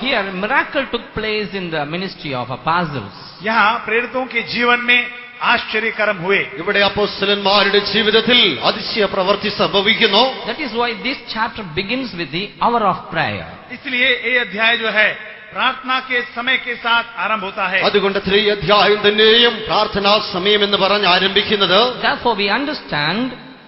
here miracle took place in the ministry of apostles. यहाँ प्रेरितों के जीवन में आश्चर्य कर्म हुए. ഇവിടെ അപ്പോസ്തലന്മാരുടെ ജീവിതത്തിൽ അതിശയ പ്രവൃത്തി സംഭവിക്കുന്നു. That is why this chapter begins with the hour of prayer. इसलिए ये अध्याय जो है प्रार्थना के समय के साथ आरंभ होता है. അതുകൊണ്ട് ഈ അധ്യായം തന്നെയും പ്രാർത്ഥനാ സമയം എന്ന് പറഞ്ഞ് ആരംഭിക്കുന്നത്. Therefore we understand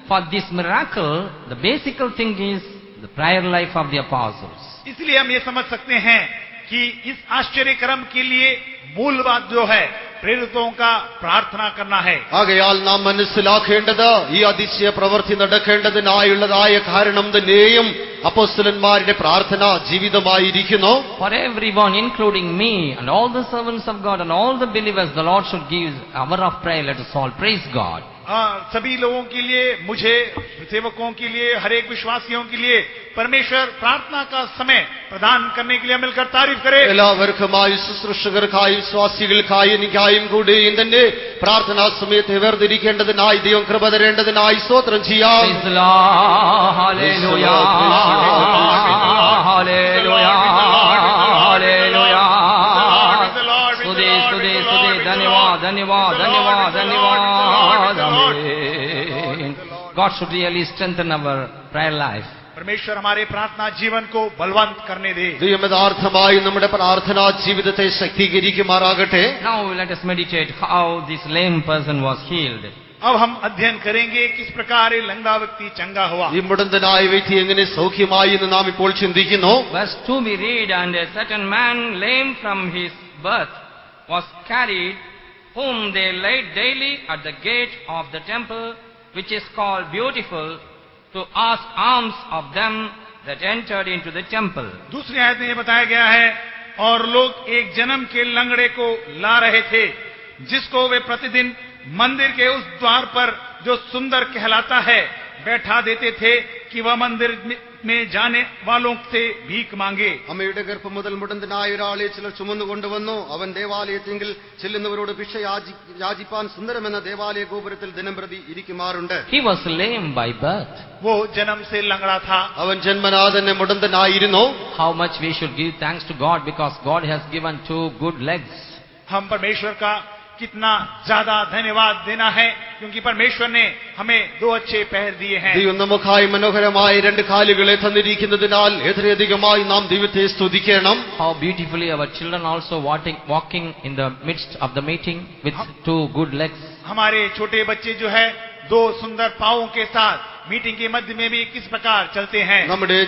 for this miracle the basic thing is the prayer life of the apostles. इसलिए हम ये समझ सकते हैं कि इस आश्चर्य कर्म के लिए मूल बात जो है प्रेरितों का प्रार्थना करना है. ആകയാൽ നാം മനസ്സിലാക്കേണ്ടത് ഈ അതിശയ പ്രവൃത്തി നടക്കേണ്ടതിനായുള്ളതായ കാരണം തന്നെയും അപ്പോസ്തലന്മാരുടെ പ്രാർത്ഥനാ ജീവിതമായിരിക്കുന്നു. For everyone, including me and all the servants of God and all the believers, the Lord should give hour of prayer. Let us all praise God. सभी लोगों के लिए, मुझे, सेवकों के लिए, हर एक विश्वासियों के लिए परमेश्वर प्रार्थना का समय प्रदान करने के लिए मिलकर तारीफ करे. എല്ലാവർക്കുമായി ശുശ്രൂഷകർക്കായി വിശ്വാസികൾക്കായി എനിക്കായും കൂടി തന്നെ പ്രാർത്ഥനാ സമയത്ത് വേർതിരിക്കേണ്ടതിനായി ദൈവം കൃപ തരേണ്ടതിനായി സ്തോത്രം ചെയ്യാം. Praise the Lord. Hallelujah. Hallelujah. Hallelujah. Stude, stude, stude. Dhanyavad, dhanyavad, dhanyavad, dhanyavad. Amen. God should really strengthen our prayer life. परमेश्वर हमारे प्रार्थना जीवन को बलवंत करने दे. ദൈവം യഥാർത്ഥമായി നമ്മുടെ പ്രാർത്ഥനാ ജീവിതത്തെ ശക്തീകരിക്കുമാറാകട്ടെ. Now let us meditate how this lame person was healed. अब हम अध्ययन करेंगे किस प्रकार ये लंगड़ा व्यक्ति चंगा हुआ. ഈ മുടന്തനായ വ്യക്തി എങ്ങനെ സൗഖ്യമായി എന്ന് നാം ഇപ്പോൾ ചിന്തിക്കുന്നു. Verse 2 we read, and a certain man lame from his birth was carried, whom they laid daily at the gate of the temple, which is called Beautiful, to ask alms of them that entered into the temple. दूसरी आयत में ये बताया गया है, और लोग एक जन्म के लंगड़े को ला रहे थे, जिसको वे प्रतिदिन मंदिर के उस द्वार पर जो सुंदर कहलाता है बैठा देते थे कि वह मंदिर में जाने वालों से भीख मांगे. അമ്മയുടെ ഗർഭം മുതൽ മുടന്തനായ ഒരാളെ ചിലർ ചുമന്നു കൊണ്ടുവന്നു. അവൻ ദേവാലയത്തിൽ ചെല്ലുന്നവരോട് ഭിക്ഷ യാചിപ്പാൻ സുന്ദരമെന്ന ദേവാലയ ഗോപുരത്തിൽ ദിനംപ്രതി ഇരിക്കുമാറുണ്ട്. He was lame by birth. वो जन्म से लंगड़ा था. അവൻ ജന്മനാ തന്നെ മുടന്തനായിരുന്നു. How much we should give thanks to God, because God has given 2 good legs. हम परमेश्वर का कितना ज्यादा धन्यवाद देना है, क्योंकि परमेश्वर ने हमें 2 अच्छे पैर दिए हैं. ദൈവം നമുക്കായി മനോഹരമായ 2 കാലുകളെ തന്നിരിക്കുന്നതിനാൽ എത്രയധികമായി നാം ദൈവത്തെ സ്തുതിക്കണം. How beautifully our children also walking in the midst of the meeting with 2 good legs. हमारे छोटे बच्चे जो है 2 सुंदर पांवों के साथ मीटिंग के मध्य में भी किस प्रकार चलते हैं. നമ്മുടെ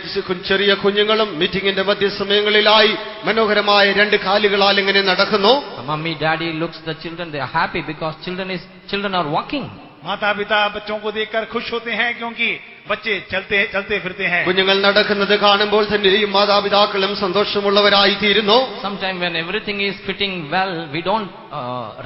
ചെറിയ കുഞ്ഞുങ്ങളും മീറ്റിംഗിന്റെ മധ്യസമയങ്ങളിലായി മനോഹരമായ 2 കാലുകളാൽ ഇങ്ങനെ നടക്കുന്നു. Mummy, daddy looks the children, they are happy because children are walking. माता पिता बच्चों को देखकर खुश होते हैं, क्योंकि बच्चे चलते फिरते हैं. കുഞ്ഞുങ്ങൾ നടക്കുന്നത് കാണുമ്പോൾ തന്നെ ഈ മാതാപിതാക്കളും സന്തോഷമുള്ളവരായി തീരുന്നു. Sometimes when everything is fitting well, we don't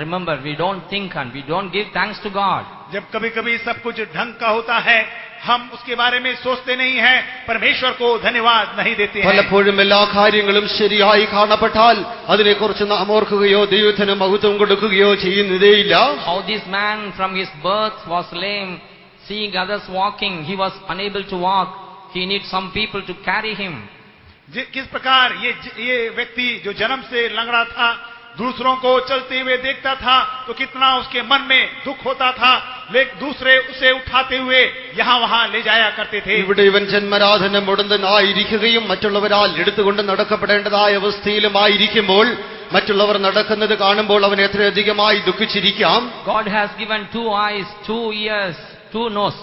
remember, we don't think, and we don't give thanks to God. जब कभी कभी सब कुछ ढंग का होता है, हम उसके बारे में सोचते नहीं हैं, परमेश्वर को धन्यवाद नहीं देते हैं. പലപ്പോഴും എല്ലാ കാര്യങ്ങളും ശരിയായി കാണപ്പെട്ടാൽ അതിനെക്കുറിച്ച് നാം ഓർക്കുകയോ ദൈവത്തിന് മഹത്വം കൊടുക്കുകയോ ചെയ്യുന്നതേയില്ല. How this man from his birth was lame, seeing others walking, he was unable to walk. He needs some people to carry him. किस प्रकार ये व्यक्ति जो जन्म से लंगड़ा था, दूसरों को चलते हुए देखता था, तो कितना उसके मन में दुख होता था, लेकिन दूसरे उसे उठाते हुए यहाँ वहाँ ले जाया करते थे. ഇവിടെ ഇവൻ ജന്മനാഥന മുടന്തനായിരിക്കുകയും മറ്റുള്ളവരാൽ എടുത്തുകൊണ്ട് നടക്കപ്പെടേണ്ടതായ അവസ്ഥയിലുമായിരിക്കുമ്പോൾ മറ്റുള്ളവർ നടക്കുന്നത് കാണുമ്പോൾ അവൻ എത്രയധികമായി ദുഃഖിച്ചിരിക്കാം. God has given 2 eyes, 2 ears, 2 nose,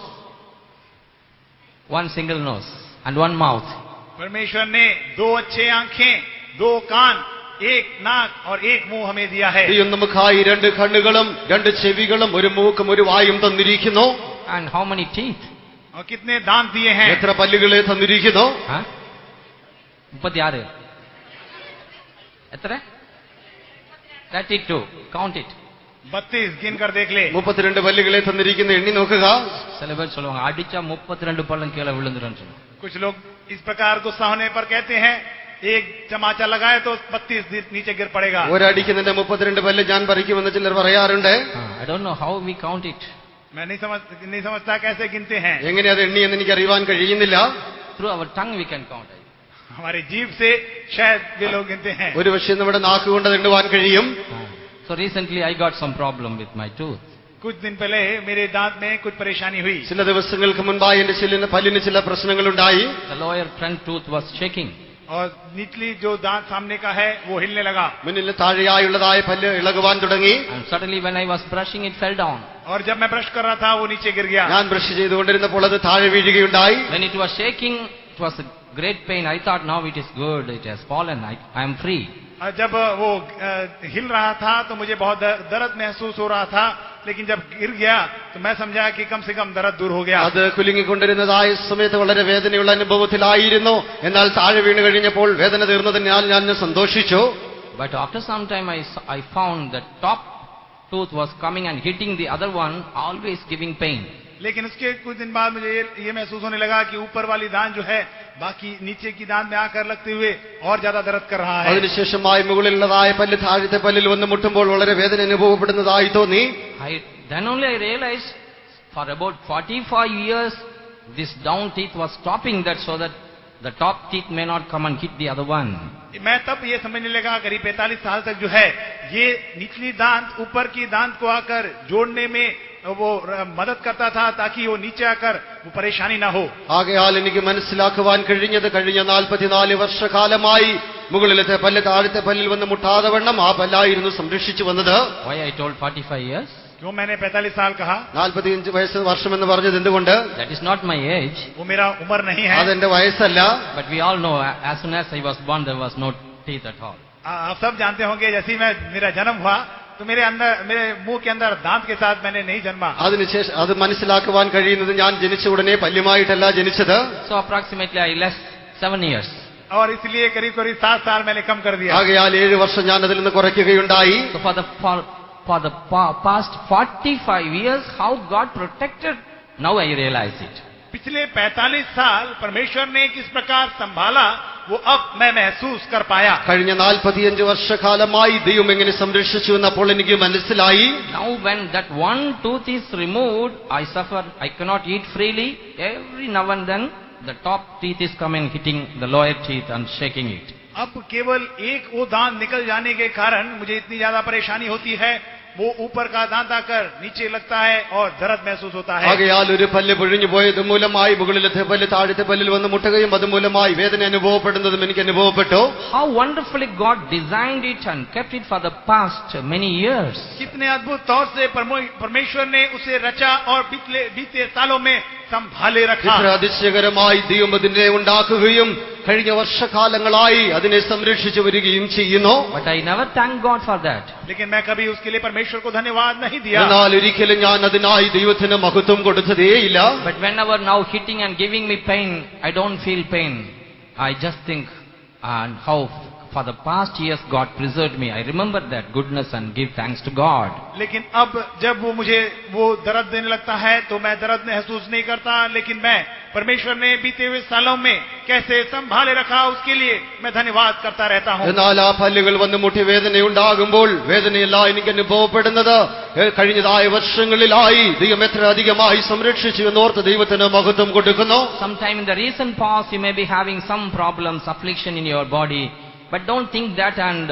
1 single nose and 1 mouth. परमेश्वर ने 2 अच्छे आंखें, 2 कान, 1 नाक और 1 मुंह हमें दिया है. ദൈവം നമുക്കായി 2 കണ്ണുകളും 2 ചെവികളും 1 മൂക്കും 1 വായും തന്നിരിക്കുന്നു. And how many teeth? और कितने दांत दिए हैं. എത്ര പല്ലുകളെ തന്നിരിക്കുന്നു. 36. എത്ര? 32. Count it. 32 गिन कर देख ले. 32 പല്ലുകളെ തന്നിരിക്കുന്നു, എണ്ണി നോക്കുക. சில பேர் சொல்லுவாங்க அடிச்சா 32 பல்லும் கீழே விழுந்துரும். कुछ लोग इस प्रकार गुस्सा होने पर कहते हैं, एक चमाचा लगाए तो 32 नीचे गिर पड़ेगा. ഒരടിക്ക് നിന്റെ 32 പല്ല് ഞാൻ പറിക്കുമെന്ന് ചിലർ പറയാറുണ്ട്. I don't know how we count it. मैं नहीं समझता कैसे गिनते हैं. എങ്ങനെ അത് എണ്ണി എന്ന് എനിക്ക് അറിയാൻ കഴിയുന്നില്ല. Through our tongue we can count it. हमारी जीभ से शायद वे लोग गिनते हैं। ഒരുപക്ഷെ നമ്മുടെ നാക്കുകൊണ്ട് എണ്ണുവാൻ കഴിയും. So recently I got some problem with my tooth. कुछ दिन पहले मेरे दांत में कुछ परेशानी हुई. ചില ദിവസങ്ങൾക്ക് മുൻപായി എന്റെ പല്ലിന് ചില പ്രശ്നങ്ങളുണ്ടായി. The lower front tooth was shaking. और निचली जो दांत सामने का है वो हिलने लगा. മുന്നിൽ താഴെയായുള്ളതായ പല്ല് ഇളകുവാൻ തുടങ്ങി. And suddenly when I was brushing, it fell down. और जब मैं ब्रश कर रहा था वो नीचे गिर गया. ഞാൻ ബ്രഷ് ചെയ്തുകൊണ്ടിരുന്നപ്പോൾ അത് താഴെ വീഴുകയുണ്ടായി. When it was shaking, it was a great pain. I thought now it is good, it has fallen, I am free. जब वो हिल रहा था तो मुझे बहुत दर्द महसूस हो रहा था, लेकिन जब गिर गया तो मैं समझा कि कम से कम दर्द दूर हो गया. അത് കുലുങ്ങിക്കൊണ്ടിരുന്നതായ സമയത്ത് വളരെ വേദനയുള്ള അനുഭവത്തിലായിരുന്നു. എന്നാൽ താഴെ വീണ് കഴിഞ്ഞപ്പോൾ വേദന തീർന്നതിനാൽ ഞാൻ സന്തോഷിച്ചു. But after some time I found that top tooth was coming and hitting the other one, always giving pain. लेकिन उसके कुछ दिन बाद मुझे ये महसूस होने लगा कि ऊपर वाली दांत जो है बाकी नीचे की दांत में आकर लगते हुए और ज्यादा दर्द कर रहा है. അതിനുശേഷമായി മുകളിലുള്ളതായ പല്ല് താഴത്തെ പല്ലിൽ വന്ന് മുട്ടുമ്പോൾ വളരെ വേദന അനുഭവപ്പെടുന്നതായി തോന്നി. Then only I realized for about 45 years this down teeth was stopping that, so that the top teeth may not come and hit the other one. मैं तब ये समझने लगा करीब 45 साल तक जो है ये निचली दांत ऊपर की दांत को आकर जोड़ने में वो मदद करता था ताकि वो नीचे आकर वो परेशानी ना हो. ആകയാൽ എനിക്ക് മനസ്സിലാക്കുവാൻ കഴിഞ്ഞത് കഴിഞ്ഞ 44 വർഷക്കാലമായി മുകളിലത്തെ പല്ല് താഴത്തെ പല്ലിൽ വന്ന് മുട്ടാതെ വണ്ണം ആ പല്ലായിരുന്നു സംരക്ഷിച്ചു വന്നത്. Why I told 45 years? क्यों मैंने 45 साल कहा? 45 വർഷം എന്ന് പറഞ്ഞത് എന്തുകൊണ്ട്? That is not my age. वो मेरा उम्र नहीं है. അതെന്റെ വയസ്സല്ല. But we all know as soon as I was born there was no teeth at all. आप सब जानते होंगे जैसे ही मेरा जन्म हुआ तो मेरे मुंह के अंदर दांत के साथ मैंने नहीं जन्मा. അതിനുശേഷം അത് മനസ്സിലാക്കുവാൻ കഴിയുന്നത് ഞാൻ ജനിച്ച ഉടനെ പല്ലുമായിട്ടല്ല ജനിച്ചത്. So approximately I left 7 years. और इसलिए करीब 7 साल मैंने कम कर दिया. ആകയാൽ 7 വർഷം ഞാൻ അതിൽ നിന്ന് കുറയ്ക്കുകയുണ്ടായി. So for the past 45 years how God protected, now I realize it. पिछले 45 साल परमेश्वर ने किस प्रकार संभाला वो अब मैं महसूस कर पाया. കഴിഞ്ഞ 45 വർഷക്കാലമായി ദൈവം എങ്ങനെ സംരക്ഷിച്ചു എന്നപ്പോൾ എനിക്ക് മനസ്സിലായി. Now when that one tooth is removed, I suffer, I cannot eat freely. Every now and then the top teeth is coming, hitting the lower teeth and shaking it. अब केवल एक वो दांत निकल जाने के कारण मुझे इतनी ज्यादा परेशानी होती है, वो ऊपर का दांत आकर नीचे लगता है और दर्द महसूस होता है. ആകയാൽ ഒരു പല്ല് പൊഴിഞ്ഞു പോയത് മൂലമായി മുകളിലത്തെ പല്ല് താഴത്തെ പല്ലിൽ വന്ന് മുട്ടുകയും അതുമൂലമായി വേദന അനുഭവപ്പെടുന്നതും എനിക്ക് അനുഭവപ്പെട്ടു. How wonderfully God designed it and kept it for the past many years. कितने अद्भुत तौर से परमेश्वर ने उसे रचा और बीते सालों में संभाले रखा. ഇത്ര അതിശയകരമായി ദൈവം അതിനെ ഉണ്ടാക്കുകയും കഴിഞ്ഞ വർഷകാലങ്ങളായി അതിനെ സംരക്ഷിച്ചു വരികയും ചെയ്യുന്നു. But I never thank God for that. लेकिन मैं कभी उसके लिए परमेश्वर को धन्यवाद नहीं दिया. എന്നാൽ ഒരിക്കലും ഞാൻ അതിനായി ദൈവത്തിന് മഹത്വം കൊടുത്തതേയില്ല. But whenever now hitting and giving me pain, I don't feel pain. I just think and how for the past years God preserved me. I remember that goodness and give thanks to God. लेकिन अब जब वो मुझे वो दर्द देने लगता है तो मैं दर्द महसूस नहीं करता, लेकिन मैं परमेश्वर ने बीते हुए सालों में कैसे संभाले रखा उसके लिए मैं धन्यवाद करता रहता हूँ. എന്നാൽ ആ പല്ലുകൾ വന്ന് മുട്ടി വേദനയുണ്ടാകുമ്പോൾ വേദനയല്ല എനിക്ക് അനുഭവപ്പെടുന്നത് കഴിഞ്ഞതായ വർഷങ്ങളിലായി ദൈവം എത്ര അധികമായി സംരക്ഷിച്ചു എന്നോർത്ത് ദൈവത്തിന് മഹത്വം കൊടുക്കുന്നു. Sometime in the recent past you may be having some problems, affliction in your body, but don't think that and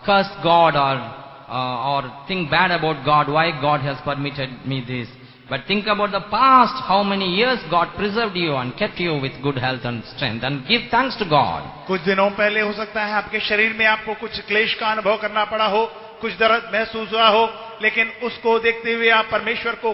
curse God or think bad about God, why God has permitted me this. But think about the past, how many years God preserved you and kept you with good health and strength, and give thanks to God. कुछ दिनों पहले हो सकता है आपके शरीर में आपको कुछ क्लेश का अनुभव करना पड़ा हो, कुछ दर्द महसूस हुआ हो, लेकिन उसको देखते हुए आप परमेश्वर को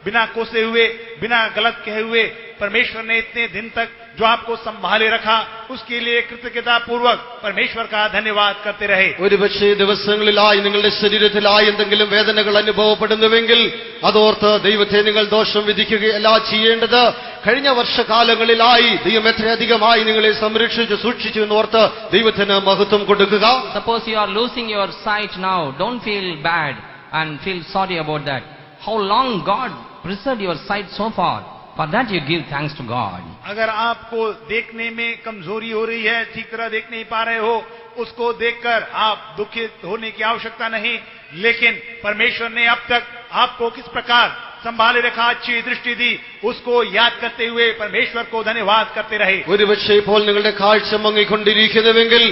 बिना कोसे हुए, बिना गलत कहे हुए परमेश्वर ने इतने दिन तक जो आपको संभाले रखा उसके लिए कृतज्ञता पूर्वक परमेश्वर का धन्यवाद करते रहे. ഒരുപക്ഷേ ദിവസങ്ങളിലായി നിങ്ങളുടെ ശരീരത്തിലായി എന്തെങ്കിലും വേദനകൾ അനുഭവപ്പെടുന്നുവെങ്കിൽ അതോർത്ത് ദൈവത്തെ നിങ്ങൾ ദോഷം വിധിക്കുകയല്ല ചെയ്യേണ്ടത്. കഴിഞ്ഞ വർഷകാലങ്ങളിലായി ദൈവം എത്രയധികമായി നിങ്ങളെ സംരക്ഷിച്ചു സൂക്ഷിച്ചു എന്നോർത്ത് ദൈവത്തിന് മഹത്വം കൊടുക്കുക. Suppose you are losing your sight now, don't feel bad and feel sorry about that. How long God preserved your sight so far? For that you give thanks to God. अगर आपको देखने में कमजोरी हो रही है, ठीक तरह देख नहीं पा रहे हो, उसको देखकर आप दुखित होने की आवश्यकता नहीं, लेकिन परमेश्वर ने अब तक आपको किस प्रकार संभाले रखा, अच्छी दृष्टि दी, उसको याद करते हुए परमेश्वर को धन्यवाद करते रहे। ഒരുപക്ഷെ ഇപ്പോൾ നിങ്ങളുടെ കാഴ്ച മങ്ങിക്കൊണ്ടിരിക്കുന്നുവെങ്കിൽ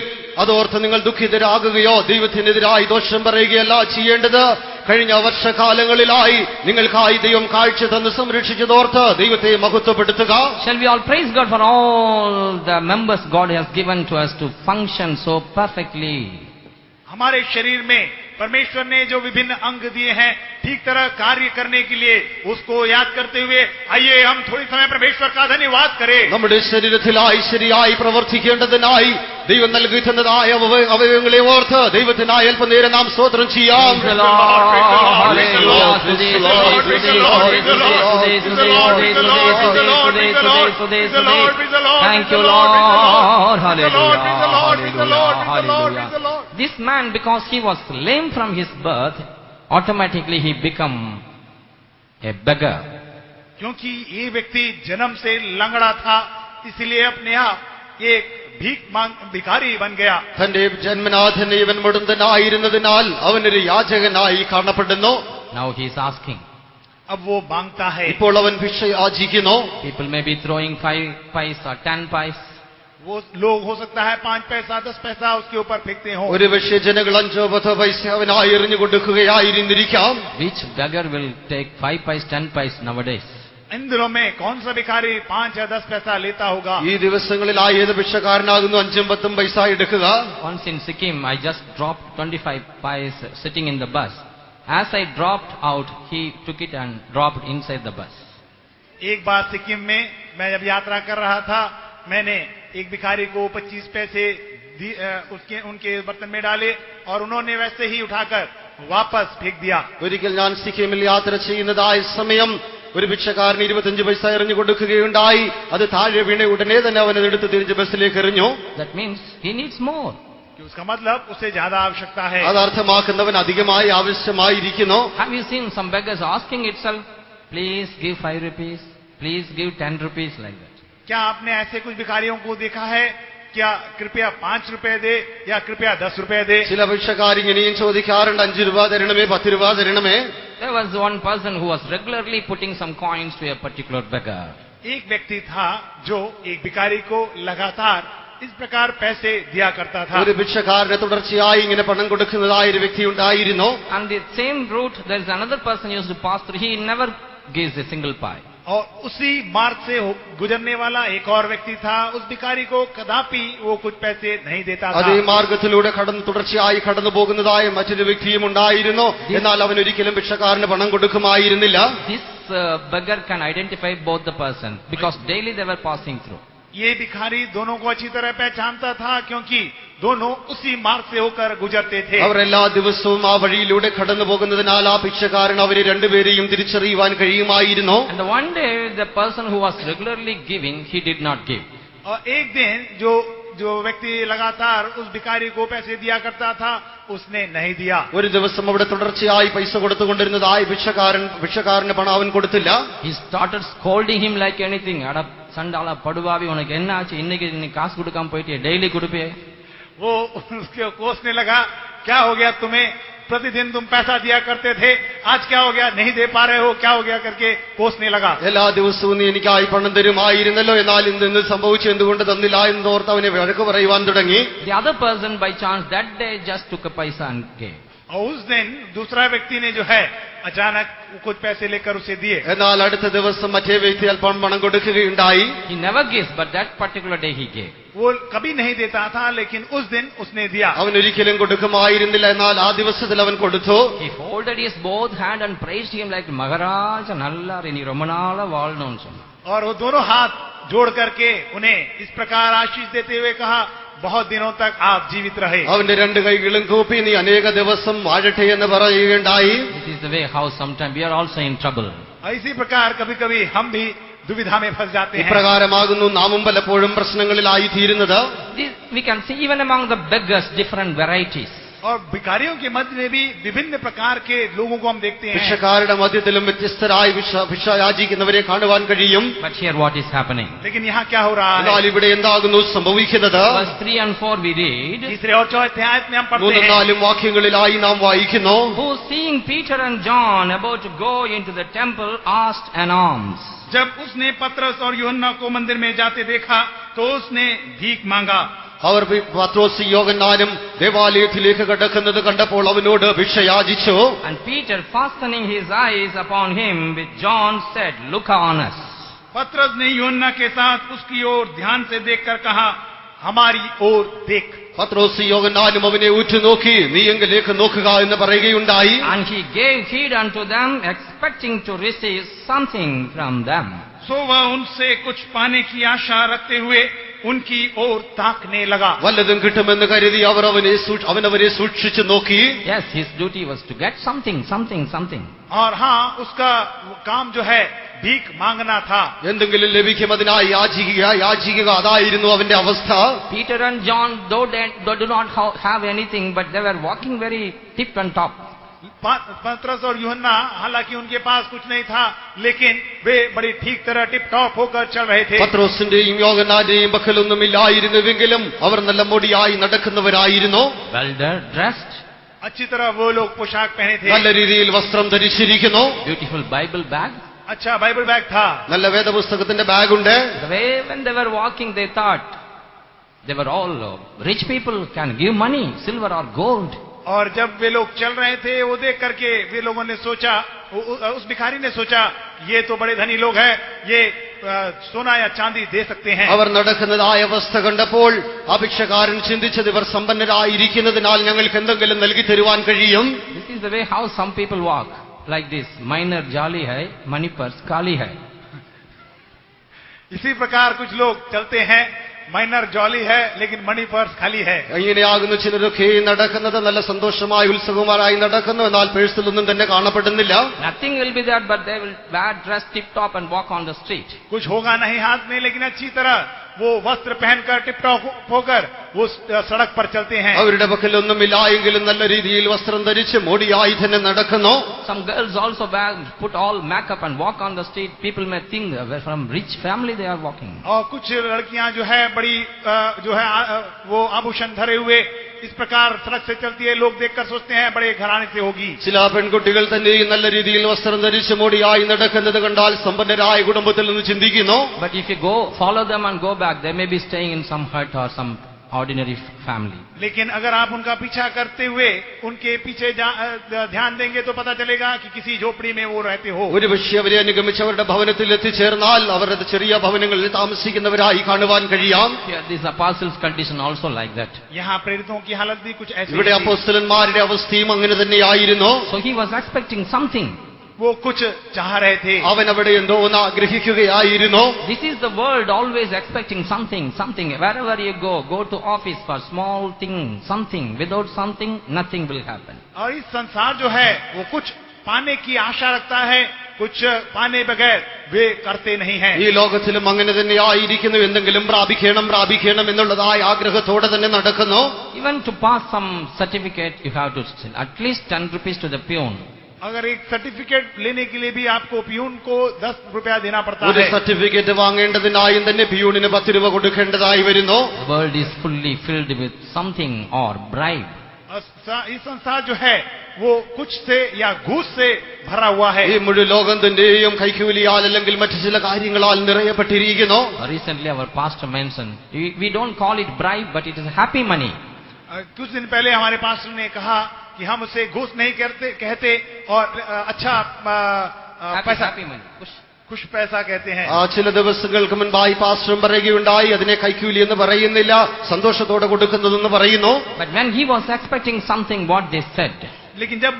അതോർത്ത് നിങ്ങൾ ദുഃഖിതരാകുകയോ ദൈവത്തിനെതിരായി ദോഷം പറയുകയല്ല ചെയ്യേണ്ടത്. കഴിഞ്ഞ വർഷകാലങ്ങളിലായി നിങ്ങൾക്കായി ദൈവം കാഴ്ച തന്ന് സംരക്ഷിച്ചതോർത്ത് ദൈവത്തെ മഹത്വപ്പെടുത്തുക. Shall we all praise God for all the members God has given to us to function so perfectly? हमारे शरीर में परमेश्वर ने जो विभिन्न अंग दिए हैं ठीक तरह कार्य करने के लिए, उसको याद करते हुए आइए हम थोड़ी समय परमेश्वर का धन्यवाद करें। നമ്മുടെ ശരീരത്തിലായി ശരിയായി പ്രവർത്തിക്കേണ്ടതിനായി ദൈവം നൽകി തന്നതായ അവയവങ്ങളെ ഓർത്ത് ദൈവത്തിനായി അല്പനേരം നാം സ്തോത്രം ചെയ്യാം. Thank you, Lord. Hallelujah. This man, because he was lame from his birth, automatically he become a beggar. क्योंकि ये व्यक्ति जन्म से लंगड़ा था, इसलिए अपने आप एक भिखारी बन गया. തന്റെ ജന്മനാഥനെ ഇവൻ മുടന്തനായിരുന്നതിനാൽ അവനൊരു യാചകനായി കാണപ്പെടുന്നു. Now he is asking. अब वो मांगता है. ഇപ്പോൾ അവൻ ഭിക്ഷ യാചിക്കുന്നു. People may be throwing 5 paise or 10 paise. वो लोग हो सकता है 5 पैसा 10 पैसा उसके ऊपर फेंकते हो. ഒരുപക്ഷെ ജനങ്ങൾ 5-10 പൈസ അവനായി എറിഞ്ഞു കൊടുക്കുകയായിരുന്നിരിക്കാം. Which beggar will take 5 paise 10 paise nowadays? इन दिनों में कौन सा भिखारी 5 या 10 पैसा लेता होगा? ഈ ദിവസങ്ങളിലായി ഏത് ഭിക്ഷക്കാരനാകുന്നു 5-10 പൈസ എടുക്കുക? Once in Sikkim, I just dropped 25 paise sitting in the bus. As I dropped out, he took it and dropped inside the bus. एक बार सिक्किम में मैं जब यात्रा कर रहा था, मैंने एक भिखारी को 25 पैसे उनके बर्तन में डाले और उन्होंने वैसे ही उठाकर वापस फेंक दिया. ഒരിക്കൽ ഞാൻ സിക്കിമിൽ യാത്ര ചെയ്യുന്നതായ സമയം ഒരു ഭിക്ഷക്കാരന് 25 പൈസ എറിഞ്ഞു കൊടുക്കുകയുണ്ടായി. അത് താഴെ വീണ ഉടനെ തന്നെ അവൻ അതെടുത്ത് തിരിച്ച് ബസ്സിലേക്ക് എറിഞ്ഞു. That means he needs more. उसका मतलब उसे ज्यादा आवश्यकता है. അത് അർത്ഥമാക്കുന്നവൻ അധികമായി ആവശ്യമായിരിക്കുന്നു. Have you seen some beggars asking itself, please give 5 rupees, please give 10 rupees, like that? क्या आपने ऐसे कुछ भिखारियों को देखा है? क्या कृपया 5 रुपए दे या कृपया 10 रुपए दे? ചില ഭിക്ഷക്കാർ ഇങ്ങനെയും ചോദിക്കാറുണ്ട്, 5 രൂപ തരണമേ, 10 രൂപ തരണമേ. There was one person who was regularly putting some coins to a particular beggar. एक व्यक्ति था जो एक भिखारी को लगातार इस प्रकार पैसे दिया करता था. ഒരു ഭിക്ഷക്കാരന് തുടർച്ചയായി ഇങ്ങനെ പണം കൊടുക്കുന്നതായ ഒരു വ്യക്തി ഉണ്ടായിരുന്നു. On the same route, there is another person used to pass through. He never gives a single pie. और उसी मार्ग से गुजरने वाला एक और व्यक्ति था. उस भिखारी को कदापि वो कुछ पैसे नहीं देता था. അതേ മാർഗത്തിലൂടെ തുടർച്ചയായി കടന്നു പോകുന്നതായ മറ്റൊരു വ്യക്തിയും ഉണ്ടായിരുന്നു. എന്നാൽ അവൻ ഒരിക്കലും ഭിക്ഷക്കാരന് പണം കൊടുക്കുമായിരുന്നില്ല. This beggar can identify both the person because daily they were passing through. ये भिखारी दोनों को अच्छी तरह पहचानता था, क्योंकि दोनों उसी मार्ग से होकर गुजरते थे. അവർ എല്ലാ ദിവസവും ആ വഴിയിലൂടെ കടന്നു പോകുന്നതിനാൽ ആ ഭിക്ഷക്കാരൻ അവരെ രണ്ടുപേരെയും തിരിച്ചറിയുവാൻ കഴിയുമായിരുന്നു. And the one day, the person who was regularly giving, he did not give. और एक दिन जो व्यक्ति लगातार उस भिखारी को पैसे दिया करता था, उसने नहीं दिया. ഒരു ദിവസം അവിടെ തുടർച്ചയായി പൈസ കൊടുത്തുകൊണ്ടിരുന്നതായി ഭിക്ഷക്കാരന് പണം അവൻ കൊടുത്തില്ല. He started scolding him like anything. அட சண்டால படுவாவி, உனக்கு என்ன ஆச்சு? இன்னைக்கு நீ காசு கொடுக்காம போயிட்டே, டெய்லி கொடுப்பே. वो उसके कोसने लगा, क्या हो गया तुम्हें? प्रतिदिन तुम पैसा दिया करते थे, आज क्या हो गया? नहीं दे पा रहे हो, क्या हो गया करके कोसने लगा. എല്ലാ ദിവസവും നീ എനിക്കായി പണം തരുമായിരുന്നല്ലോ, എന്നാൽ ഇന്ന് സംഭവിച്ചു എന്തുകൊണ്ട് തന്നില്ല എന്നോർത്ത് അവനെ വഴക്ക് പറയുവാൻ തുടങ്ങി. The other person by chance that day just took a paisa and gave. और उस दिन दूसरा व्यक्ति ने जो है अचानक कुछ पैसे लेकर उसे दिए. എന്നാൽ അടുത്ത ദിവസം മറ്റേ വ്യക്തി അല്പം പണം കൊടുക്കുകയുണ്ടായി. He never gives, but that particular day he gave. वो कभी नहीं देता था, लेकिन उस दिन उसने दिया. അവൻ ഒരിക്കലും കൊടുക്കുമായിരുന്നില്ല, എന്നാൽ ആ ദിവസത്തിൽ അവൻ കൊടുത്തു. He folded his both hand and praised him like Maharaja Nallar ini Romanala Valnon. और वो दोनों हाथ जोड़ करके उन्हें इस प्रकार आशीष देते हुए कहा, बहुत दिनों तक आप जीवित रहे. അവന്റെ രണ്ട് കൈകളും കൂപ്പി നീ അനേക ദിവസം വാഴട്ടെ എന്ന് പറയുകയുണ്ടായി. This is the way how sometimes we are also in trouble. इसी प्रकार कभी कभी हम भी दुविधा में फंस जाते हैं. ഇപ്രകാരമാകുന്നു നാമും പലപ്പോഴും പ്രശ്നങ്ങളിലായി തീരുന്നത്. We can see even among the beggars different varieties. और भिखारियों के मध्य में भी विभिन्न प्रकार के लोगों को हम देखते हैं. ഭിക്ഷക്കാരുടെ മധ്യത്തിലും വ്യത്യസ്തരായി ഭിക്ഷ യാചിക്കുന്നവരെ കാണുവാൻ കഴിയും. But here what is happening? लेकिन यहाँ क्या हो रहा എന്നാൽ है? ഇവിടെ എന്താകുന്നു സംഭവിക്കുന്നത്? Verse 3 and 4 we read, तीसरे और चौथे आयत में हम पढ़ते 3 हैं. 4 വാക്യങ്ങളിലായി നാം വായിക്കുന്നു. who seeing Peter and John about to go into the temple asked an alms. जब उसने पतरस और यूहन्ना को मंदिर में जाते देखा तो उसने भीख मांगा. അവർ പത്രോസും യോഹന്നാനും ദേവാലയത്തിലേക്ക് കടക്കുന്നത് കണ്ടപ്പോൾ അവനോട് ഭിക്ഷ യാചിച്ചു. And Peter, fastening his eyes upon him with John, said, look on us. पतरस ने यूहन्ना के साथ उसकी ओर ध्यान से देखकर कहा, हमारी ओर देख. പത്രോസും യോഹന്നാനും അവനെ ഉറ്റുനോക്കി, നീ എങ്കിലേക്ക് നോക്കുക എന്ന് പറയുകയുണ്ടായി. And he gave heed unto them, expecting to receive something from them. सो वह उनसे कुछ पाने की आशा रखते हुए उनकी ओर ताकने लगा. വല്ലതും കിട്ടുമെന്ന് കരുതി അവനവരെ സൂക്ഷിച്ചു നോക്കി. Yes, his duty was to get something. और हाँ, उसका काम जो है भीख मांगना था. എന്തെങ്കിലും ലഭിക്കും അതിനായി യാചിക്കുക അതായിരുന്നു അവന്റെ അവസ്ഥ. Peter and John, though they do not have anything, but they were walking very tip and top. पतरस और यूहन्ना, हालांकि उनके पास कुछ नहीं था, लेकिन वे बड़ी ठीक तरह टिप टॉप होकर चल रहे थे. പത്രോസിന്റെയും യോഹന്നാന്റെയും പക്കലൊന്നും ഇല്ലായിരുന്നുവെങ്കിലും അവർ നല്ല മുടിയായി നടക്കുന്നവരായിരുന്നു. Well dressed. अच्छी तरह वो लोग पोशाक पहने थे. നല്ല രീതിയിൽ വസ്ത്രം ധരിച്ചിരിക്കുന്നു. Beautiful Bible bag. अच्छा बाइबल बैग था. നല്ല വേദപുസ്തകത്തിന്റെ ബാഗുണ്ട്. The way when they were walking, they thought they were all rich people, can give money, silver or gold. और जब वे लोग चल रहे थे, वो देख करके वे लोगों ने सोचा, उस भिखारी ने सोचा, ये तो बड़े धनी लोग हैं, ये सोना या चांदी दे सकते हैं. അവർ നടക്കുന്നതായ അവസ്ഥ കണ്ടപ്പോൾ ആ ഭിക്ഷക്കാരൻ ചിന്തിച്ചത്, ഇവർ സമ്പന്നരായിരിക്കുന്നതിനാൽ ഞങ്ങൾക്ക് എന്തെങ്കിലും നൽകി തരുവാൻ കഴിയും. This is the way how some people walk, like this. Minor jolly hai, money purse khali hai. इसी प्रकार कुछ लोग चलते हैं, माइनर जॉली है लेकिन मनी पर्स खाली है. ഇങ്ങനെയാകുന്നു ചിലരൊക്കെ നടക്കുന്നത്. നല്ല സന്തോഷമായി ഉത്സവമാരായി നടക്കുന്നു, എന്നാൽ പേഴ്സിലൊന്നും തന്നെ കാണപ്പെടുന്നില്ല. Nothing will be there, but they will wear dress tip top and walk on the street. कुछ होगा नहीं हाथ में, लेकिन अच्छी तरह वो वस्त्र पहनकर टिप टॉप होकर वो सड़क पर चलते हैं. അവരുടെ പക്കലൊന്നുമില്ല എങ്കിലും നല്ല രീതിയിൽ വസ്ത്രം ധരിച്ച് മോടിയായി തന്നെ നടക്കുന്നു. Some girls also put all makeup and walk on the street. People may think from rich family they are walking. और कुछ लड़कियां जो है बड़ी जो है वो आभूषण धरे हुए इस प्रकार सड़क से चलती है. लोग देखकर सोचते हैं बड़े घराने से होगी. ചില പെൺകുട്ടികൾ തന്നെയും നല്ല രീതിയിൽ വസ്ത്രം ധരിച്ച് മോടിയായി നടക്കുന്നത് കണ്ടാൽ സമ്പന്നരായ കുടുംബത്തിൽ നിന്ന് ചിന്തിക്കുന്നു. But if you go follow them and go back, they may be staying in some hut or some ordinary family. लेकिन अगर आप उनका पीछा करते हुए उनके पीछे ध्यान देंगे तो पता चलेगा कि किसी झोपड़ी में वो रहते हो. ഒരുപക്ഷെ അവരെ അനുഗമിച്ച് അവരുടെ ഭവനത്തിൽ എത്തിച്ചേർന്നാൽ അവരുടെ ചെറിയ ഭവനങ്ങളിൽ താമസിക്കുന്നവരായി കാണുവാൻ കഴിയാം. Here this apostles' condition also like that. यहाँ प्रेरितों की हालत भी कुछ ऐसी ഇവിടെ थी. അപ്പോസ്തലന്മാരുടെ അവസ്ഥയും അങ്ങനെ തന്നെയായിരുന്നു. So he was expecting something. वो कुछ चाह रहे थे. അവൻ അവിടെ എന്തോ ഒന്ന് ആഗ്രഹിക്കുകയായിരുന്നു. This is the world, always expecting something. Wherever you go to office for small thing, something. Without something, nothing will happen. और इस संसार जो है वो कुछ पाने की आशा रखता है, कुछ पाने बगैर वे करते नहीं हैं. ഈ ലോകത്തിലും അങ്ങനെ തന്നെയായിരിക്കുന്നു. എന്തെങ്കിലും പ്രാപിക്കണം എന്നുള്ളതായ ആഗ്രഹത്തോടെ തന്നെ നടക്കുന്നു. Even to pass some certificate, you have to at least 10 rupees to the peon. अगर एक सर्टिफिकेट लेने के लिए भी आपको पियून को 10 रुपया देना पड़ता ഒരു है. സർട്ടിഫിക്കറ്റ് വാങ്ങേണ്ടതിനായും തന്നെ പിയൂണിന് 10 രൂപ കൊടുക്കേണ്ടതായി വരുന്നു. The world is fully filled with something or bribe. इस संसार जो है वो कुछ से या घूस से भरा हुआ है. ഈ മുഴുവൻ ലോകം തന്നെയും കൈക്കൂലിയാൽ അല്ലെങ്കിൽ മറ്റു ചില കാര്യങ്ങളാൽ നിറയപ്പെട്ടിരിക്കുന്നു. Recently our pastor mentioned, we don't call it bribe, but it is happy money. कुछ दिन पहले हमारे पास्टर ने कहा कि हम उसे घूस नहीं कहते और अच्छा पैसा, happy money. खुश पैसा कहते हैं. ചില ദിവസങ്ങൾക്ക് മുൻപായി പാസ്റ്ററും പറയുകയുണ്ടായി, അതിനെ കൈക്കൂലി എന്ന് പറയുന്നില്ല, സന്തോഷത്തോടെ കൊടുക്കുന്നതെന്ന് പറയുന്നു. But when he was expecting something, what they said? लेकिन जब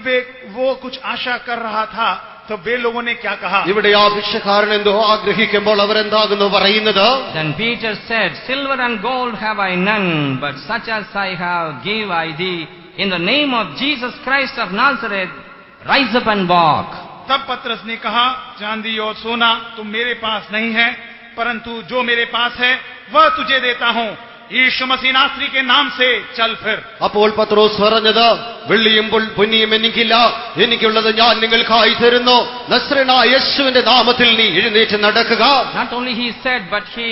वो कुछ आशा कर रहा था तो वे लोगों ने क्या कहा? ഇവിടെ ആ ഭിക്ഷക്കാരൻ എന്തോ ആഗ്രഹിക്കുമ്പോൾ അവരെന്താകുന്നു പറയുന്നത്? Then Peter said, silver and gold have I none, but such as I have give I thee. In the name of Jesus Christ of Nazareth, rise up and walk. तब पतरस ने कहा, चांदी और सोना तुम मेरे पास नहीं है, परंतु जो मेरे पास है वह तुझे देता हूं. यीशु मसीह नासरी के नाम से चल फिर। അപ്പോൾ പത്രോസ് പറഞ്ഞത്, വെള്ളിയും പൊന്നിയും എനിക്കില്ല, എനിക്കുള്ളത് ഞാൻ നിങ്ങൾക്കായി തരുന്നു. നസ്രനായ യേശുവിന്റെ നാമത്തിൽ നീ എഴുന്നേറ്റ് നടക്കുക. Not only he said, but he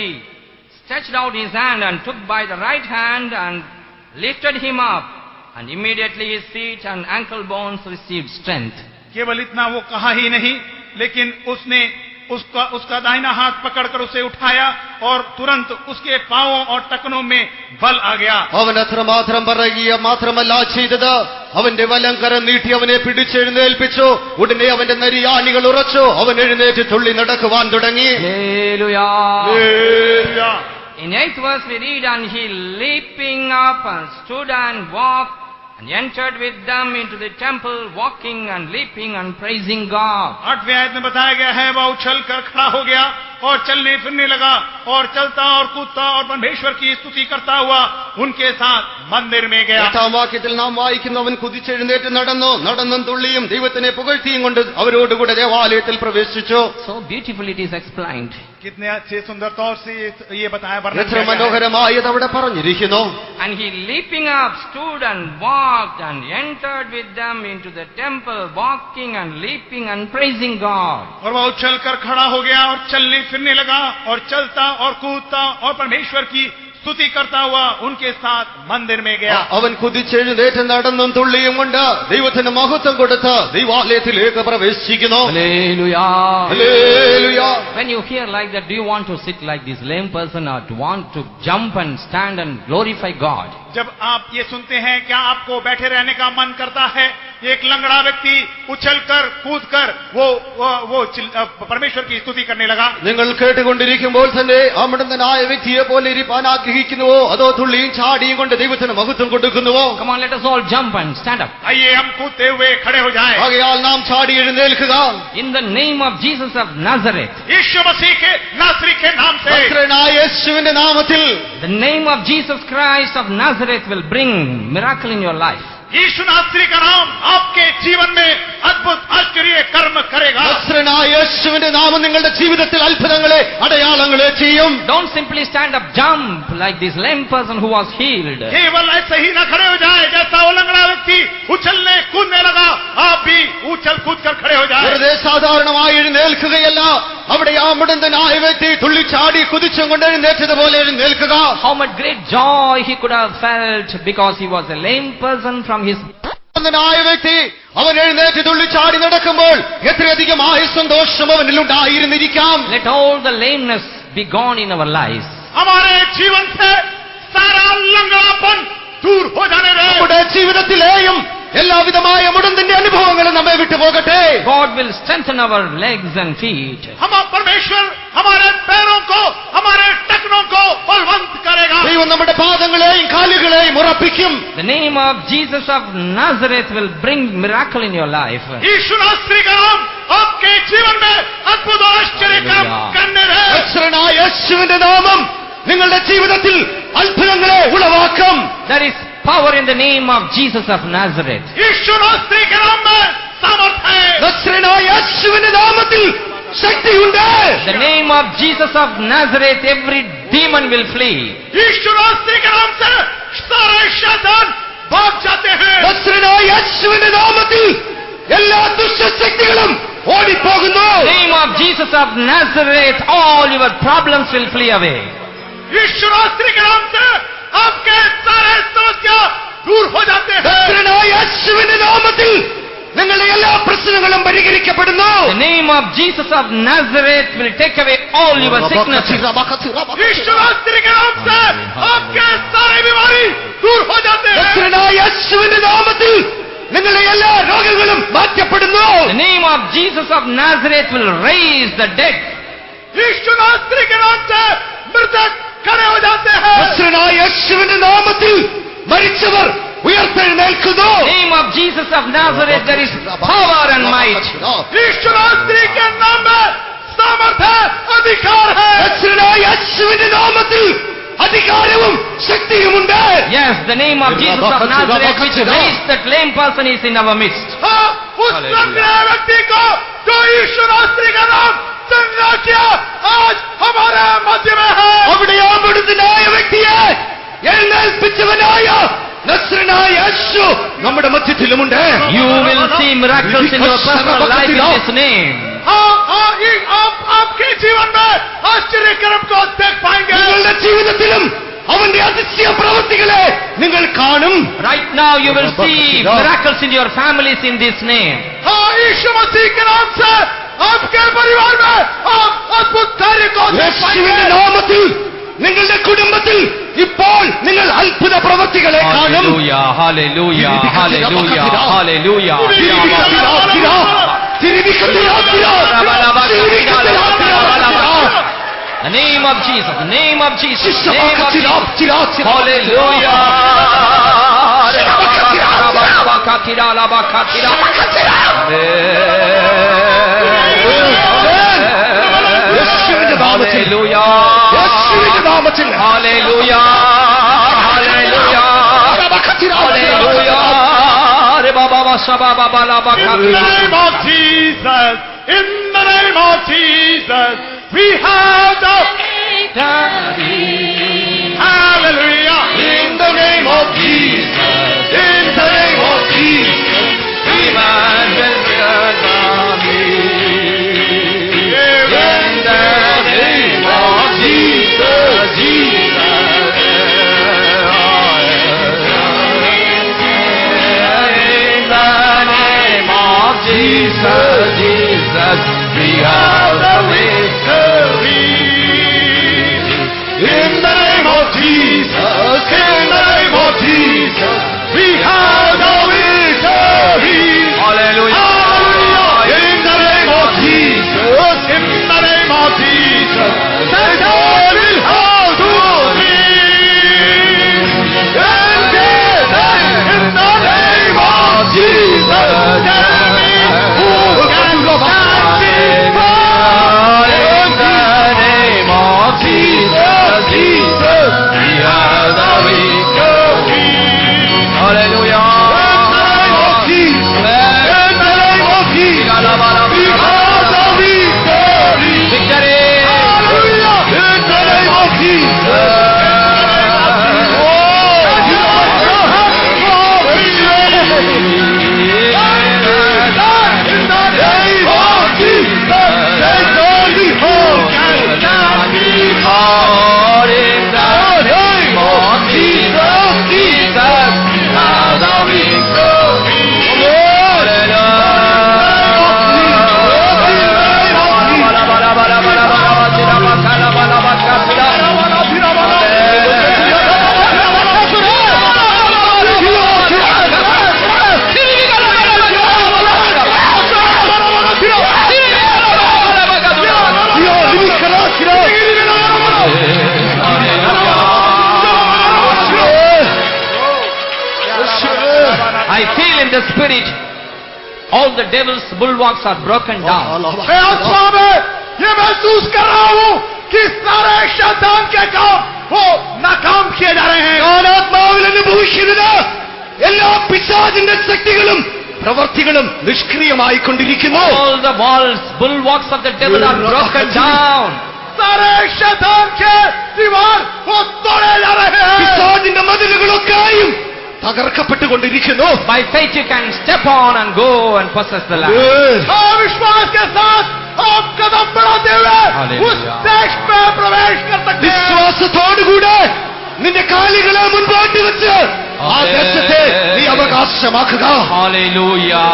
stretched out his hand and took by the right hand and lifted him up, and immediately his feet and ankle bones received strength. केवल इतना वो कहा ही नहीं, लेकिन उसने उसका दाहिना हाथ पकड़कर उसे उठाया और तुरंत उसके पांवों और टखनों में बल आ गया. അവൻ അത്രമാത്രം പറയുക മാത്രമല്ല ചെയ്തത്, അവന്റെ വലം കരം നീട്ടി അവനെ പിടിച്ചെഴുന്നേൽപ്പിച്ചു. ഉടനെ അവന്റെ നരിയാണികൾ ഉറച്ചു. അവൻ എഴുന്നേറ്റ് തുള്ളി നടക്കുവാൻ തുടങ്ങി. Hallelujah. In 8th verse we read, and he leaping up and stood and walked and entered with them into the temple, walking and leaping and praising God. 8वें आयत में बताया गया है, वह उछल कर खड़ा हो गया और चलने फिरने लगा और चलता और कूदता और परमेश्वर की स्तुति करता हुआ उनके साथ मंदिर में गया. 8ാം വാക്യത്തിൽ നാം വായിക്കുന്നു, അവൻ കുതിച്ചെഴുന്നേറ്റ് നടന്നും തുള്ളിയും ദൈവത്തിനെ പുകഴ്ത്തിയും കൊണ്ട് അവരോടുകൂടെ ദേവാലയത്തിൽ പ്രവേശിച്ചു. So beautifully it is explained. कितने अच्छे सुंदर तौर से ये बताया, എത്ര മനോഹരമായി അത് അവിടെ പറഞ്ഞിരിക്കുന്നു. And he leaping up stood and walked and entered with them into the temple, walking and leaping and praising God. और वह उछल कर खड़ा हो गया और चलने फिरने लगा और चलता और कूदता और परमेश्वर की स्तुति करता हुआ उनके साथ मंदिर में गया. അവൻ കുതിച്ചെഴുന്നേറ്റ് നടന്നും തുള്ളിയും കൊണ്ട് ദൈവത്തിന് മഹത്വം കൊടുത്ത് ദൈവാലയത്തിലേക്ക് പ്രവേശിക്കുന്നു. Hallelujah. Hallelujah. When you hear like that, do you want to sit like this lame person or do you want to jump and stand and glorify God? जब आप ये सुनते हैं, क्या आपको बैठे रहने का मन करता है? एक लंगड़ा व्यक्ति उछलकर कूदकर वो परमेश्वर की स्तुति करने लगा. നിങ്ങൾ കേട്ടുകൊണ്ടിരിക്കുമ്പോൾ തന്നെ അമടന്തനായ വ്യക്തിയെ പോലെ ഇരിപ്പാൻ ആഗ്രഹിക്കുന്നുവോ അതോ തുള്ളിയും ചാടിയും കൊണ്ട് ദൈവത്തിന് മഹത്വം കൊടുക്കുന്നുവോ? Come on, let us all jump and stand up. आइए हम कूदते हुए खड़े हो जाएं. ആകയാൽ നാം ചാടി എഴുന്നേൽക്കുക. In the name of Jesus of Nazareth. यीशु मसीह के नासरी के नाम से. നസ്രനായ യേശുവിന്റെ നാമത്തിൽ. The name of Jesus Christ of Nazareth will bring miracle in your life. यीशु नासरी का नाम आपके जीवन में अद्भुत आश्चर्य कर्म करेगा. നസ്രനായ യേശുവിന്റെ നാമം നിങ്ങളുടെ ജീവിതത്തിൽ അത്ഭുതങ്ങളെ അടയാളങ്ങളെ ചെയ്യും. Don't simply stand up, jump like this lame person who was healed. केवल ऐसे ही न खड़े हो जाए जैसा वो लंगड़ा व्यक्ति उछलने कूदने लगा, आप भी उछल कूद कर खड़े हो जाए. വെറുതെ സാധാരണമായി എഴുന്നേൽക്കുകയല്ല, അവിടെ ആ മുടന്തനായ വ്യക്തി തുള്ളിച്ചാടി കുതിച്ചും കൊണ്ട് എഴുന്നേറ്റതുപോലെ എഴുന്നേൽക്കുക. How much great joy he could have felt because he was a lame person from his മുടന്തനായ വ്യക്തി അവൻ എഴുന്നേറ്റ് തുള്ളിച്ചാടി നടക്കുമ്പോൾ എത്രയധികമായ സന്തോഷം അവനിൽ ഉണ്ടായിരുന്നിരിക്കാം. Let all the lameness be gone in our lives. हमारे जीवन से सारा लंगड़ापन दूर हो जाने दे. നമ്മുടെ ജീവിതത്തിലെയും എല്ലാവിധമായ മുടന്തിന്റെ അനുഭവങ്ങളും നമ്മെ വിട്ടുപോകട്ടെ. God will strengthen our legs and feet. हम परमेश्वर हमारे पैरों को, हमारे टखनों को बलवंत करेगा. ദൈവം നമ്മുടെ പാദങ്ങളെയും കാലുകളെയും ഉറപ്പിക്കും. The name of Jesus of Nazareth will bring miracle in your life. यीशु नासरी का नाम आपके जीवन में अद्भुत आश्चर्य काम करने दे. നസ്രനായ യേശുവിന്റെ നാമം നിങ്ങളുടെ ജീവിതത്തിൽ അത്ഭുതങ്ങളെ ഉളവാക്കും. There is power in the name of Jesus of Nazareth. यीशु नासरी के नाम में सामर्थ्य है. നസ്രനായ യേശുവിന്റെ നാമത്തിൽ ശക്തിയുണ്ട്. The name of Jesus of Nazareth, every demon will flee. यीशु नासरी के नाम से सारे शैतान भाग जाते हैं. നസ്രനായ യേശുവിന്റെ നാമത്തിൽ എല്ലാ ദുഷ്ടശക്തികളും ഓടിപ്പോകുന്നു. Name of Jesus of Nazareth, all your problems will flee away. यीशु नासरी के नाम से आपके सारे समस्या दूर हो जाते हैं. നസ്രനായ യേശുവിന്റെ നാമത്തിൽ നിങ്ങളുടെ എല്ലാ പ്രശ്നങ്ങളും പരിഹരിക്കപ്പെടുന്നു. The name of Jesus of Nazareth will take away all your sicknesses. यीशु नासरी के नाम से आपके सारे बीमारी दूर हो जाते हैं. നസ്രനായ യേശുവിന്റെ നാമത്തിൽ നിങ്ങളുടെ എല്ലാ രോഗങ്ങളും മാറ്റപ്പെടുന്നു. The name of Jesus of Nazareth will raise the dead. यीशु नासरी के नाम से मृतक खड़े हो जाते हैं. നസ്രനായ യേശുവിന്റെ നാമത്തിൽ മരിച്ചവർ ഉയർത്തെഴുന്നേൽക്കുന്നു. Name of Jesus of Nazareth, there is power and might. यीशु नासरी के नाम में सामर्थ्य अधिकार है. നസ്രനായ യേശുവിന്റെ നാമത്തിൽ അധികാരവും ശക്തിയുമുണ്ട്. Yes, the name of Jesus of Nazareth which raised that lame person is in our midst. हाँ, उस लंगड़े व्यक्ति को जो यीशु नासरी का नाम चंगा किया आज हमारे मध्य में है. അവിടെ ആ മുടന്തനായ വ്യക്തിയെ യേശു നമ്മുടെ മധ്യത്തിലുമുണ്ട്. You will see miracles in your personal life in His name. आपके जीवन में आश्चर्य कर्म को देख पाएंगे. നിങ്ങളുടെ ജീവിതത്തിലും അവന്റെ അതിശയ പ്രവൃത്തികളെ നിങ്ങൾ കാണും. Right now you will see miracles in your families in this name. यीशु मसीह के नाम से आपके परिवार में आप अद्भुत कार्य को देख യേശുവിന്റെ पाएंगे. നാമത്തിൽ നിങ്ങളുടെ കുടുംബത്തിൽ ഇപ്പോൾ നിങ്ങൾ അത്ഭുത പ്രവൃത്തികളെ കാണും. Hallelujah, hallelujah, hallelujah, hallelujah. The name of Jesus, the name of Jesus, the name of Jesus. Hallelujah. Hallelujah. Hallelujah. Hallelujah. Hallelujah. In the name of Jesus, in the name of Jesus, we have the hallelujah. In the name of Jesus, in the name of Jesus, Jesus, we have the victory. in the name of Jesus, in the name of Jesus, we have the victory. Hallelujah. Hallelujah. In the name of Jesus, In the name of Jesus, Satan will have to in the name of Jesus. I feel in the spirit all the devil's bulwarks are broken down. मैं आत्मा में ये महसूस कर रहा हूँ कि सारे शैतान के काम वो नाकाम किए जा रहे हैं. ആത്മാവിൽ അനുഭവിക്കുന്നത് എല്ലാ പിശാചിന്റെ ശക്തികളും പ്രവർത്തികളും നിഷ്ക്രിയമായിക്കൊണ്ടിരിക്കുന്നു. All the walls, bulwarks of the devil are broken down. सारे शैतान के दीवार वो तोड़े जा रहे हैं. പിശാചിന്റെ മതിലുകളൊക്കെയും തകർക്കപ്പെട്ടുകൊണ്ടിരിക്കുന്നു. By faith you can step on and go and possess the land. विश्वास के साथ आप कदम बढ़ाते हुए उस देश में प्रवेश कर सकते हैं. വിശ്വാസത്തോടുകൂടെ നിന്റെ കാലുകളെ മുൻപോട്ട് വെച്ച് ആ ദേശത്തെ നീ അവകാശമാക്കുക. Hallelujah.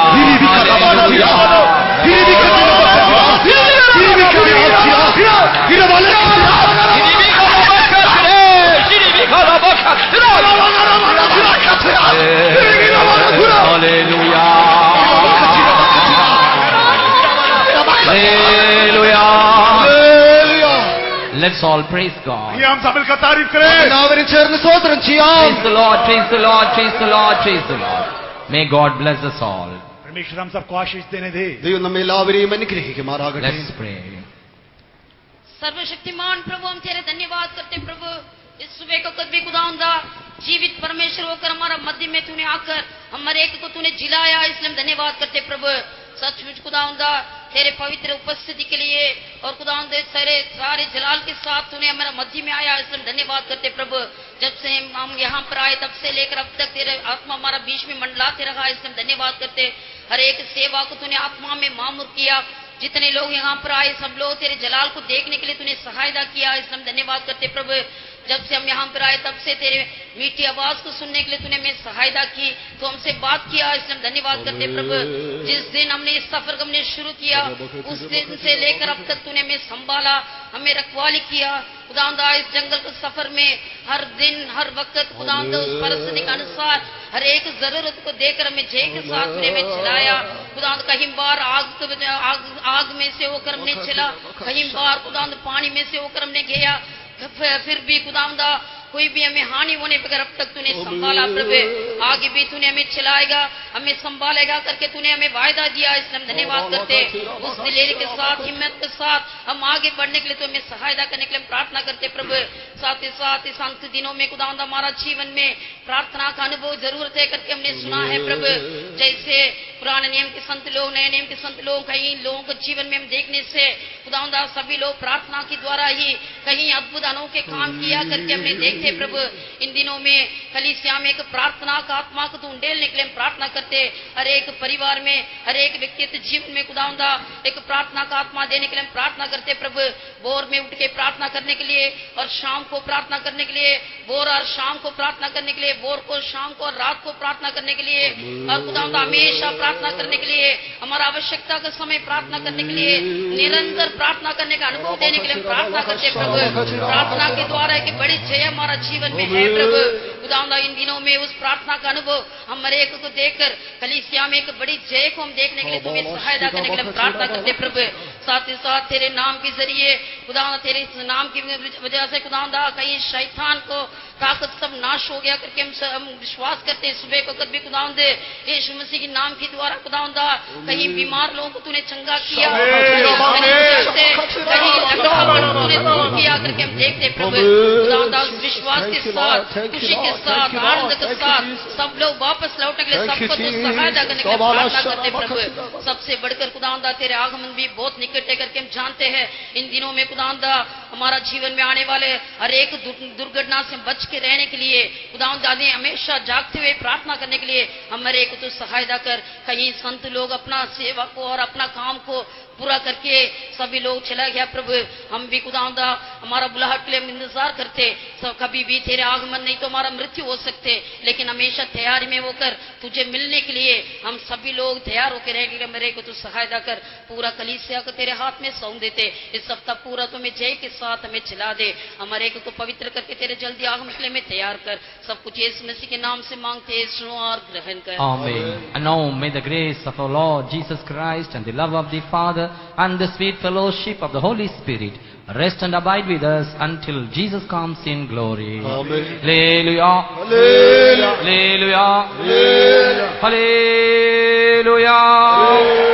Let's all praise God. ये हम सब मिलकर तारीफ करें. എല്ലാവരും ചേർന്ന് സ്തോത്രം ചെയ്യാം. Praise the Lord, praise the Lord, praise the Lord, praise the Lord. May God bless us all. परमेश्वर हम सबको आशीष देने दे. ദൈവം നമ്മെ എല്ലാവരെയും അനുഗ്രഹിക്കുമാറാകട്ടെ. Let's pray. सर्वशक्तिमान प्रभु, हम तेरे धन्यवाद करते प्रभु, इस सुबह को कद भी खुदावंदा जीवित परमेश्वर होकर हमारा मध्य में तूने आकर हमारे एक को तूने जिलाया, इसलिए हम धन्यवाद करते प्रभु. सचमुच खुदावंदा तेरे पवित्र उपस्थिति के लिए और खुदावंद सारे जलाल के साथ तूने हमारा मध्य में आया, इसलिए धन्यवाद करते प्रभु। जब से हम यहाँ पर आए तब से लेकर अब तक तेरे आत्मा हमारा बीच में मंडलाते रहा, इसलिए धन्यवाद करते। हर एक सेवा को तूने आत्मा में मामूर किया। जितने लोग यहाँ पर आए सब लोग तेरे जलाल को देखने के लिए तूने सहायता किया, इसलिए हम धन्यवाद करते प्रभु। जब से हम यहाँ पर आए तब से तेरे मीठी आवाज को सुनने के लिए तूने हमें सहायता की, तो हमसे बात किया, इसलिए हम धन्यवाद करते प्रभु। जिस दिन हमने इस सफर को हमने शुरू किया उस दिन से लेकर अब तक तूने हमें संभाला, हमें रखवाली किया खुदावंदा। इस जंगल के सफर में हर दिन हर वक्त खुदावंदा उस परिस्थिति के अनुसार हर एक जरूरत को देकर हमें जय के साथ तूने हमें चलाया खुदावंद। कहीं बार आग में से होकर हमने चला, कहीं बार खुदावंद पानी में से होकर हमने गया, फिर भी खुदावंदा कोई भी हमें हानि होने बगैर अब तक तूने संभाला प्रभु। आगे भी तूने हमें चलाएगा, हमें संभालेगा करके तूने हमें वायदा दिया, इसलिए हम धन्यवाद करते। उस दिलेरी के साथ हिम्मत के साथ हम आगे बढ़ने के लिए तो हमें सहायता करने के लिए हम प्रार्थना करते प्रभु। साथ ही साथ इस अंत दिनों में खुदावंद हमारा जीवन में प्रार्थना का अनुभव जरूरत है करके हमने सुना है प्रभु। जैसे पुराने नियम के संत लोग, नए नियम के संत लोग, कई लोगों को जीवन में हम देखने से खुदावंदा सभी लोग प्रार्थना के द्वारा ही कहीं अद्भुत अनोखे काम किया करके हमने देखे प्रभु। इन दिनों में कलीसिया में एक प्रार्थना का आत्मा को उंडेलने के लिए हम प्रार्थना करते। हर एक परिवार में हर एक व्यक्तिगत जीवन में खुदावंदा एक प्रार्थना का आत्मा देने के लिए हम प्रार्थना करते प्रभु। भोर में उठ के प्रार्थना करने के लिए और शाम को प्रार्थना करने के लिए, भोर और शाम को प्रार्थना करने के लिए, भोर को शाम को और रात को प्रार्थना करने के लिए, और खुदावंदा हमेशा प्रार्थना करने के लिए, हमारा आवश्यकता का समय प्रार्थना करने के लिए, निरंतर प्रार्थना करने का अनुभव देने के लिए हम प्रार्थना करते प्रभु। प्रार्थना के द्वारा एक बड़ी जय हमारा जीवन में है प्रभु। खुदावंदा इन दिनों में उस प्रार्थना का अनुभव हम हर एक को देखकर कलीसिया में एक बड़ी जय को हम देखने के लिए तुम्हें सहायता करने के लिए हम प्रार्थना करते प्रभु। साथ ही साथ तेरे नाम के जरिए खुदावंदा, तेरे नाम की वजह से खुदावंदा कहीं शैतान को ताकत सब नाश हो गया करके हम विश्वास करते हैं। सुबह को कभी खुदावंद यीशु मसीह के नाम के द्वारा खुदावंदा कहीं बीमार लोगों को तूने चंगा किया, कहीं तूने दूर किया करके हम देखते प्रभु। खुदावंदा उस विश्वास के साथ, खुशी के साथ, आनंद के साथ सब लोग वापस लौटने के लिए सबको तू सहायता करने के लिए प्रार्थना करते प्रभु। सबसे बढ़कर खुदावंदा तेरे आगमन भी बहुत निकट है करके हम जानते हैं। इन दिनों में खुदावंदा हमारा जीवन में आने वाले हर एक दुर्घटना से बच के रहने के लिए खुदावंद दादी हमेशा जागते हुए प्रार्थना करने के लिए हमारे को तो सहायता कर। कहीं संत लोग अपना सेवा को और अपना काम को पूरा करके सभी लोग चला गया प्रभु। हम भी खुदावंदा हमारा बुलाहट के लिए इंतजार करते, सब कभी भी तेरे आगमन नहीं तो हमारा मृत्यु हो सकते, लेकिन हमेशा तैयारी में होकर तुझे मिलने के लिए हम सभी लोग तैयार होकर रहेंगे। मेरे को तू सहायता कर। पूरा कलीसिया को तेरे हाथ में सौंप देते। इस सप्ताह पूरा तुम्हें जय के साथ हमें चला दे। हमारे को पवित्र करके तेरे जल्दी आगमन के लिए हमें तैयार कर। सब कुछ यीशु मसीह के नाम से मांगते, सुनो और ग्रहण कर। Amen. And now may the grace of our Lord Jesus Christ and the love of the Father and the sweet fellowship of the Holy Spirit rest and abide with us until Jesus comes in glory. Amen. Hallelujah. Hallelujah. Hallelujah. Hallelujah. Hallelujah.